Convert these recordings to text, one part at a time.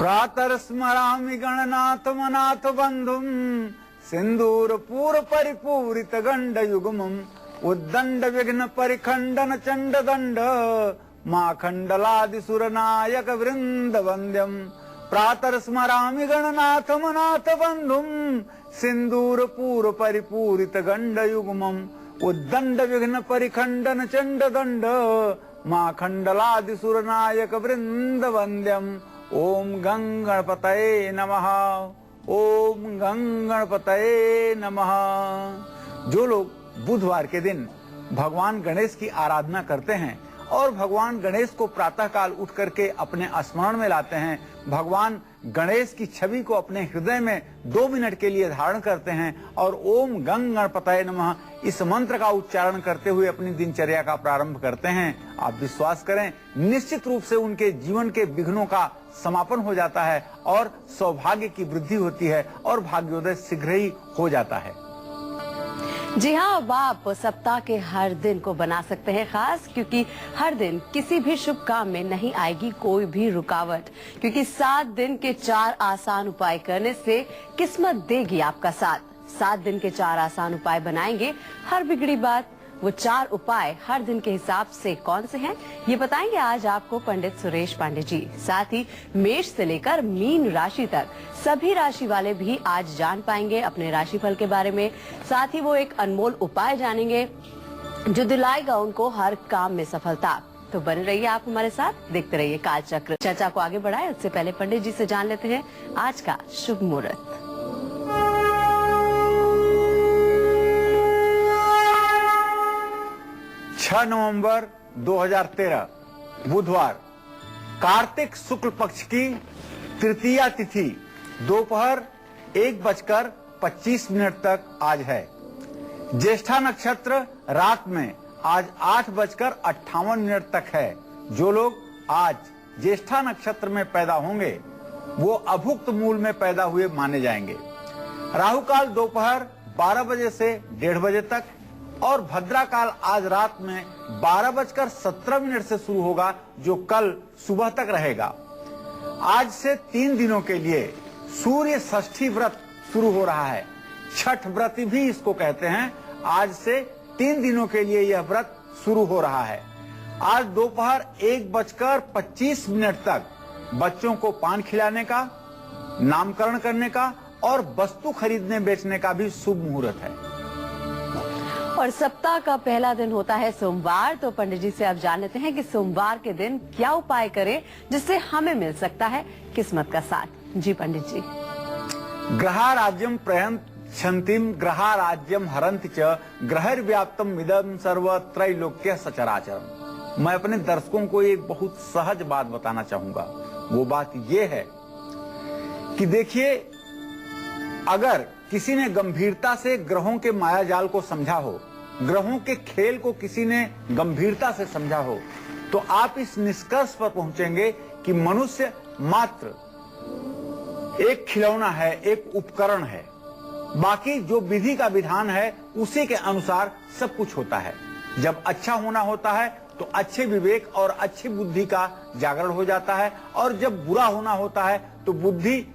प्रातः स्मरामि गणनाथ मनाथ बंधुम सिंदूर पूर परिपूरित गंड युग्मम उद्दंड विघ्न परिखंडन चंड दंड माखंडलादि सुर नायक वृंद वंद्यम प्रातः स्मरामि गणनाथ मनाथ बंधुम सिंदूर पूर परिपूरित गंड युग्मम उद्दंड विघ्न परिखंडन चंड दंड माखंडलादि सुर नायक वृंद वंद्यम ओम गं गणपतये नमः। ओम गं गणपतये नमः। जो लोग बुधवार के दिन भगवान गणेश की आराधना करते हैं और भगवान गणेश को प्रातः काल उठ करके अपने स्मरण में लाते हैं, भगवान गणेश की छवि को अपने हृदय में 2 मिनट के लिए धारण करते हैं और ओम गं गणपतये नमः इस मंत्र का उच्चारण करते हुए अपनी दिनचर्या का प्रारंभ करते हैं, आप विश्वास करें निश्चित रूप से उनके जीवन के विघ्नों का समापन हो जाता है और सौभाग्य की वृद्धि होती है और भाग्योदय शीघ्र ही हो जाता है। जी हाँ, अब आप सप्ताह के हर दिन को बना सकते हैं खास, क्योंकि हर दिन किसी भी शुभ काम में नहीं आएगी कोई भी रुकावट, क्योंकि 7 दिन के 4 आसान उपाय करने से किस्मत देगी आपका साथ। 7 दिन के 4 आसान उपाय बनाएंगे हर बिगड़ी बात। वो 4 उपाय हर दिन के हिसाब से कौन से हैं ये बताएंगे आज आपको पंडित सुरेश पांडे जी। साथ ही मेष से लेकर मीन राशि तक सभी राशि वाले भी आज जान पाएंगे अपने राशिफल के बारे में। साथ ही वो एक अनमोल उपाय जानेंगे जो दिलाएगा उनको हर काम में सफलता। तो बने रहिए आप हमारे साथ, देखते रहिए कालचक्र। चर्चा को आगे बढ़ाए उससे पहले पंडित जी से जान लेते हैं आज का शुभ मुहूर्त। 6 नवंबर 2013 बुधवार, कार्तिक शुक्ल पक्ष की तृतीया तिथि दोपहर 1:25 तक आज है। ज्येष्ठा नक्षत्र रात में आज 8:58 तक है। जो लोग आज ज्येष्ठा नक्षत्र में पैदा होंगे वो अभुक्त मूल में पैदा हुए माने जाएंगे। राहु काल दोपहर 12 बजे से 1:30 बजे तक और भद्रा काल आज रात में 12:17 से शुरू होगा जो कल सुबह तक रहेगा। आज से 3 दिनों के लिए सूर्य षष्ठी व्रत शुरू हो रहा है, छठ व्रत भी इसको कहते हैं। आज से 3 दिनों के लिए यह व्रत शुरू हो रहा है। आज दोपहर 1:25 तक बच्चों को पान खिलाने का, नामकरण करने का और वस्तु खरीदने बेचने का भी शुभ मुहूर्त है। और सप्ताह का पहला दिन होता है सोमवार। तो पंडित जी से अब जान लेते हैं कि सोमवार के दिन क्या उपाय करें जिससे हमें मिल सकता है किस्मत का साथ। जी पंडित जी। ग्रहा राज्यम प्रयंत्यंतिम ग्रहा राज्यम हरंति च ग्रहैर्व्याप्तम इदं सर्व त्रैलोक्य सचराचरम। मैं अपने दर्शकों को एक बहुत सहज बात बताना चाहूंगा। वो बात ये है कि देखिए, अगर किसी ने गंभीरता से ग्रहों के मायाजाल को समझा हो, ग्रहों के खेल को किसी ने गंभीरता से समझा हो, तो आप इस निष्कर्ष पर पहुंचेंगे कि मनुष्य मात्र एक खिलौना है, एक उपकरण है। बाकी जो विधि का विधान है उसी के अनुसार सब कुछ होता है। जब अच्छा होना होता है तो अच्छे विवेक और अच्छी बुद्धि का जागरण हो जाता है, और जब बुरा होना होता है तो बुद्धि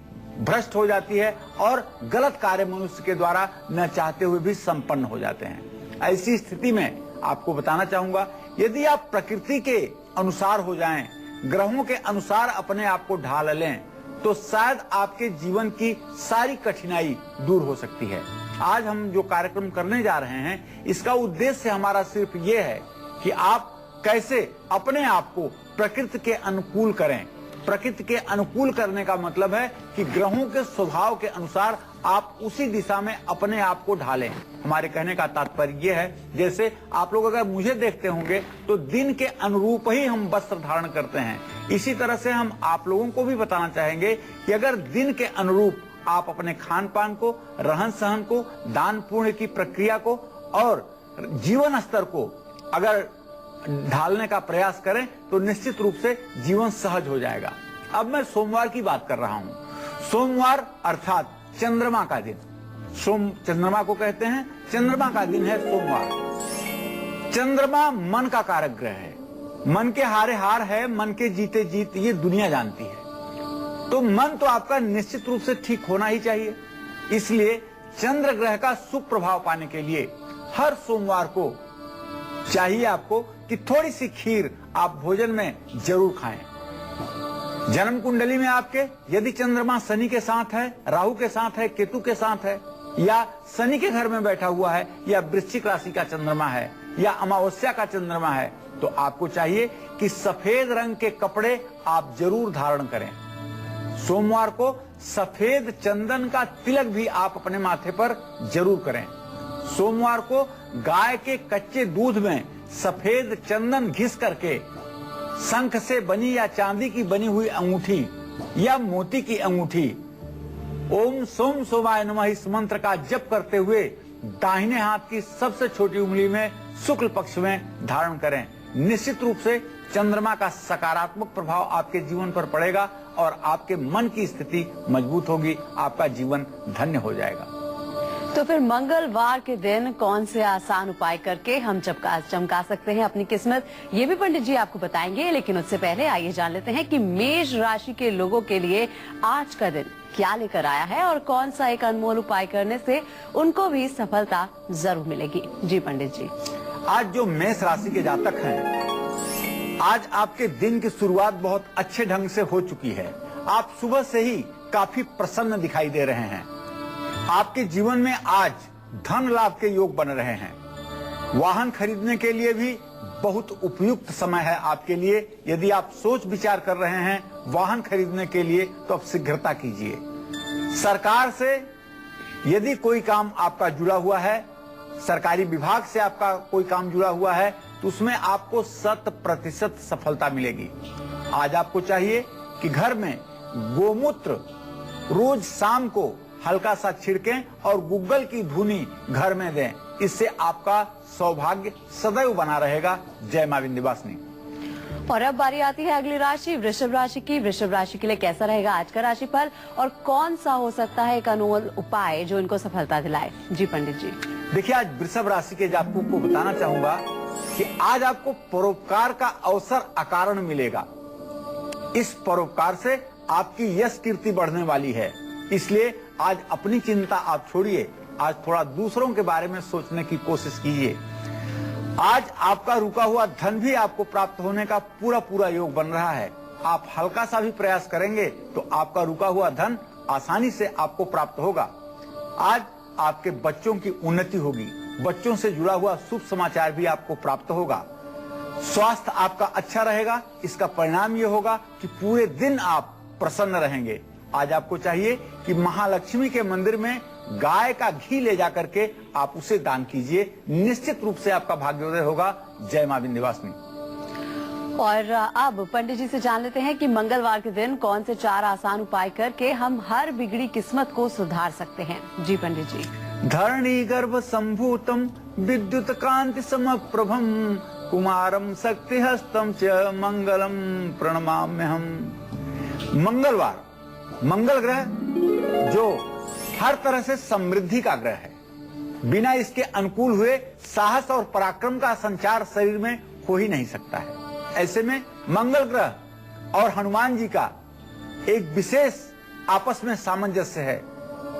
भ्रष्ट हो जाती है और गलत कार्य मनुष्य के द्वारा न चाहते हुए भी संपन्न हो जाते हैं। ऐसी स्थिति में आपको बताना चाहूंगा, यदि आप प्रकृति के अनुसार हो जाएं, ग्रहों के अनुसार अपने आप को ढाल लें, तो शायद आपके जीवन की सारी कठिनाई दूर हो सकती है। आज हम जो कार्यक्रम करने जा रहे हैं इसका उद्देश्य हमारा सिर्फ ये है कि आप कैसे अपने आप को प्रकृति के अनुकूल करें। प्रकृति के अनुकूल करने का मतलब है कि ग्रहों के स्वभाव के अनुसार आप उसी दिशा में अपने आप को ढालें। हमारे कहने का तात्पर्य यह है, जैसे आप लोग अगर मुझे देखते होंगे तो दिन के अनुरूप ही हम वस्त्र धारण करते हैं। इसी तरह से हम आप लोगों को भी बताना चाहेंगे कि अगर दिन के अनुरूप आप अपने खान पान को, रहन सहन को, दान पुण्य की प्रक्रिया को और जीवन स्तर को अगर ढालने का प्रयास करें तो निश्चित रूप से जीवन सहज हो जाएगा। अब मैं सोमवार की बात कर रहा हूं। सोमवार अर्थात चंद्रमा का दिन, चंद्रमा को कहते हैं, चंद्रमा का दिन है सोमवार। चंद्रमा मन का कारक ग्रह है, मन के हारे हार है, मन के जीते जीत, ये दुनिया जानती है। तो मन तो आपका निश्चित रूप से ठीक होना ही चाहिए। इसलिए चंद्र ग्रह का शुभ प्रभाव पाने के लिए हर सोमवार को चाहिए आपको कि थोड़ी सी खीर आप भोजन में जरूर खाएं। जन्म कुंडली में आपके यदि चंद्रमा शनि के साथ है, राहु के साथ है, केतु के साथ है, या शनि के घर में बैठा हुआ है, या वृश्चिक राशि का चंद्रमा है, या अमावस्या का चंद्रमा है, तो आपको चाहिए कि सफेद रंग के कपड़े आप जरूर धारण करें। सोमवार को सफेद चंदन का तिलक भी आप अपने माथे पर जरूर करें। सोमवार को गाय के कच्चे दूध में सफेद चंदन घिस करके शंख से बनी या चांदी की बनी हुई अंगूठी या मोती की अंगूठी ओम सोम सोमाय नमः इस मंत्र का जप करते हुए दाहिने हाथ की सबसे छोटी उंगली में शुक्ल पक्ष में धारण करें। निश्चित रूप से चंद्रमा का सकारात्मक प्रभाव आपके जीवन पर पड़ेगा और आपके मन की स्थिति मजबूत होगी, आपका जीवन धन्य हो जाएगा। तो फिर मंगलवार के दिन कौन से आसान उपाय करके हम चमका सकते हैं अपनी किस्मत, ये भी पंडित जी आपको बताएंगे। लेकिन उससे पहले आइए जान लेते हैं कि मेष राशि के लोगों के लिए आज का दिन क्या लेकर आया है और कौन सा एक अनमोल उपाय करने से उनको भी सफलता जरूर मिलेगी। जी पंडित जी। आज जो मेष राशि के जातक हैं, आज आपके दिन की शुरुआत बहुत अच्छे ढंग से हो चुकी है। आप सुबह से ही काफी प्रसन्न दिखाई दे रहे हैं। आपके जीवन में आज धन लाभ के योग बन रहे हैं। वाहन खरीदने के लिए भी बहुत उपयुक्त समय है आपके लिए। यदि आप सोच विचार कर रहे हैं वाहन खरीदने के लिए तो आप शीघ्रता कीजिए। सरकार से यदि कोई काम आपका जुड़ा हुआ है, सरकारी विभाग से आपका कोई काम जुड़ा हुआ है, तो उसमें आपको 100% सफलता मिलेगी। आज आपको चाहिए कि घर में गोमूत्र रोज शाम को हल्का सा छिड़कें और गुग्गल की धुनी घर में दें। इससे आपका सौभाग्य सदैव बना रहेगा। जय मां विंध्यवासिनी। और अब बारी आती है अगली राशि वृषभ राशि की। वृषभ राशि के लिए कैसा रहेगा आज का राशिफल और कौन सा हो सकता है एक अनमोल उपाय जो इनको सफलता दिलाए। जी पंडित जी। देखिए, आज वृषभ राशि के जातकों को बताना चाहूंगा कि आज आपको परोपकार का अवसर अकारण मिलेगा। इस परोपकार से आपकी यश कीर्ति बढ़ने वाली है। इसलिए आज अपनी चिंता आप छोड़िए, आज थोड़ा दूसरों के बारे में सोचने की कोशिश कीजिए। आज आपका रुका हुआ धन भी आपको प्राप्त होने का पूरा योग बन रहा है। आप हल्का सा भी प्रयास करेंगे तो आपका रुका हुआ धन आसानी से आपको प्राप्त होगा। आज आपके बच्चों की उन्नति होगी। बच्चों से जुड़ा हुआ शुभ समाचार भी आपको प्राप्त होगा। स्वास्थ्य आपका अच्छा रहेगा। इसका परिणाम ये होगा कि पूरे दिन आप प्रसन्न रहेंगे। आज आपको चाहिए कि महालक्ष्मी के मंदिर में गाय का घी ले जाकर के आप उसे दान कीजिए। निश्चित रूप से आपका भाग्योदय होगा। जय मां विंध्यवासिनी। और अब पंडित जी से जान लेते हैं कि मंगलवार के दिन कौन से 4 आसान उपाय करके हम हर बिगड़ी किस्मत को सुधार सकते हैं। जी पंडित जी। धरणी गर्भ संभूतम विद्युत कांति समप्रभम कुमारम शक्ति हस्तम च मंगलम प्रणमाम्यहम। मंगलवार मंगल ग्रह जो हर तरह से समृद्धि का ग्रह है, बिना इसके अनुकूल हुए साहस और पराक्रम का संचार शरीर में हो ही नहीं सकता है। ऐसे में मंगल ग्रह और हनुमान जी का एक विशेष आपस में सामंजस्य है।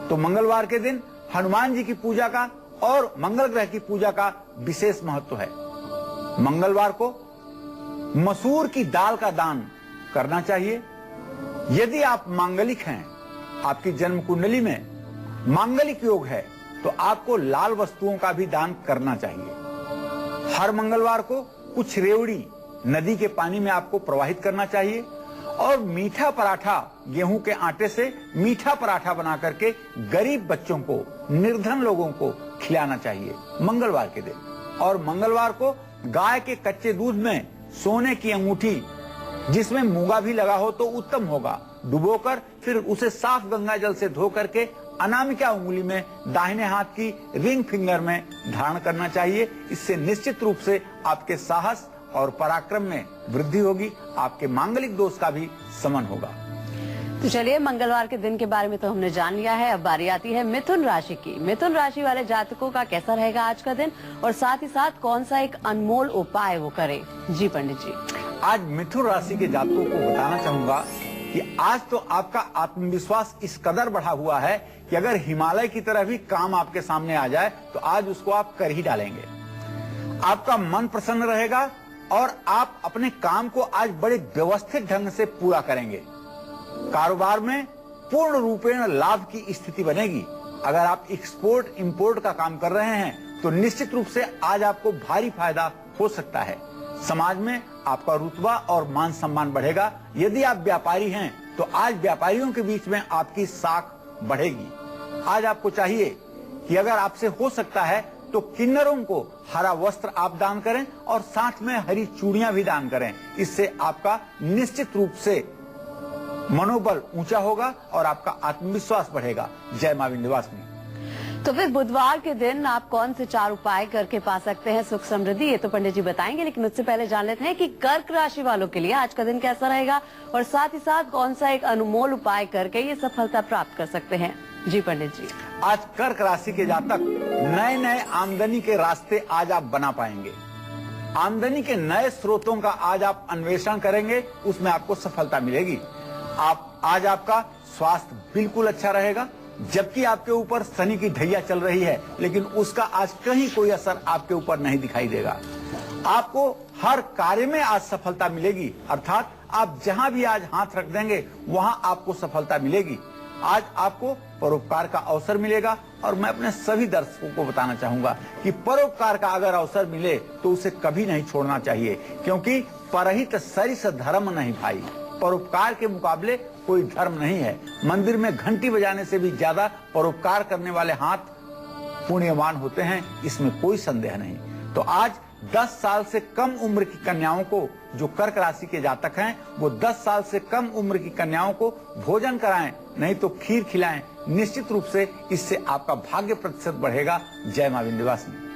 तो मंगलवार के दिन हनुमान जी की पूजा का और मंगल ग्रह की पूजा का विशेष महत्व है। मंगलवार को मसूर की दाल का दान करना चाहिए। यदि आप मांगलिक हैं, आपकी जन्म कुंडली में मांगलिक योग है, तो आपको लाल वस्तुओं का भी दान करना चाहिए। हर मंगलवार को कुछ रेवड़ी नदी के पानी में आपको प्रवाहित करना चाहिए और मीठा पराठा, गेहूं के आटे से मीठा पराठा बना करके गरीब बच्चों को, निर्धन लोगों को खिलाना चाहिए मंगलवार के दिन। और मंगलवार को गाय के कच्चे दूध में सोने की अंगूठी जिसमें मूंगा भी लगा हो तो उत्तम होगा, डुबोकर फिर उसे साफ गंगा जल से धो करके अनामिका उंगली में दाहिने हाथ की रिंग फिंगर में धारण करना चाहिए। इससे निश्चित रूप से आपके साहस और पराक्रम में वृद्धि होगी। आपके मांगलिक दोष का भी शमन होगा। तो चलिए, मंगलवार के दिन के बारे में तो हमने जान लिया है। अब बारी आती है मिथुन राशि की। मिथुन राशि वाले जातकों का कैसा रहेगा आज का दिन और साथ ही साथ कौन सा एक अनमोल उपाय वो करे। जी पंडित जी। आज मिथुन राशि के जातकों को बताना चाहूंगा कि आज तो आपका आत्मविश्वास इस कदर बढ़ा हुआ है कि अगर हिमालय की तरह भी काम आपके सामने आ जाए तो आज उसको आप कर ही डालेंगे। आपका मन प्रसन्न रहेगा और आप अपने काम को आज बड़े व्यवस्थित ढंग से पूरा करेंगे। कारोबार में पूर्ण रूपेण लाभ की स्थिति बनेगी। अगर आप एक्सपोर्ट इंपोर्ट का काम कर रहे हैं तो निश्चित रूप से आज आपको भारी फायदा हो सकता है। समाज में आपका रुतबा और मान सम्मान बढ़ेगा। यदि आप व्यापारी हैं तो आज व्यापारियों के बीच में आपकी साख बढ़ेगी। आज आपको चाहिए कि अगर आपसे हो सकता है तो किन्नरों को हरा वस्त्र आप दान करें और साथ में हरी चूड़ियां भी दान करें। इससे आपका निश्चित रूप से मनोबल ऊंचा होगा और आपका आत्मविश्वास बढ़ेगा। जय मां विंध्यवासिनी। तो फिर बुधवार के दिन आप कौन से 4 उपाय करके पा सकते हैं सुख समृद्धि, ये तो पंडित जी बताएंगे, लेकिन उससे पहले जान लेते हैं कि कर्क राशि वालों के लिए आज का दिन कैसा रहेगा और साथ ही साथ कौन सा एक अनमोल उपाय करके ये सफलता प्राप्त कर सकते हैं। जी पंडित जी। आज कर्क राशि के जातक नए नए आमदनी के रास्ते आज आप बना पाएंगे। आमदनी के नए स्रोतों का आज आप अन्वेषण करेंगे, उसमें आपको सफलता मिलेगी। आज आपका स्वास्थ्य बिल्कुल अच्छा रहेगा। जबकि आपके ऊपर शनि की ढैया चल रही है, लेकिन उसका आज कहीं कोई असर आपके ऊपर नहीं दिखाई देगा। आपको हर कार्य में आज सफलता मिलेगी, अर्थात आप जहां भी आज हाथ रख देंगे वहां आपको सफलता मिलेगी। आज आपको परोपकार का अवसर मिलेगा और मैं अपने सभी दर्शकों को बताना चाहूंगा कि परोपकार का अगर अवसर मिले तो उसे कभी नहीं छोड़ना चाहिए, क्योंकि परहित सरिस धर्म नहीं भाई। परोपकार के मुकाबले कोई धर्म नहीं है। मंदिर में घंटी बजाने से भी ज्यादा परोपकार करने वाले हाथ पुण्यवान होते हैं, इसमें कोई संदेह नहीं। तो आज 10 साल से कम उम्र की कन्याओं को, जो कर्क राशि के जातक हैं, वो 10 साल से कम उम्र की कन्याओं को भोजन कराएं, नहीं तो खीर खिलाएं। निश्चित रूप से इससे आपका भाग्य प्रतिशत बढ़ेगा। जय मां विंध्यवासिनी।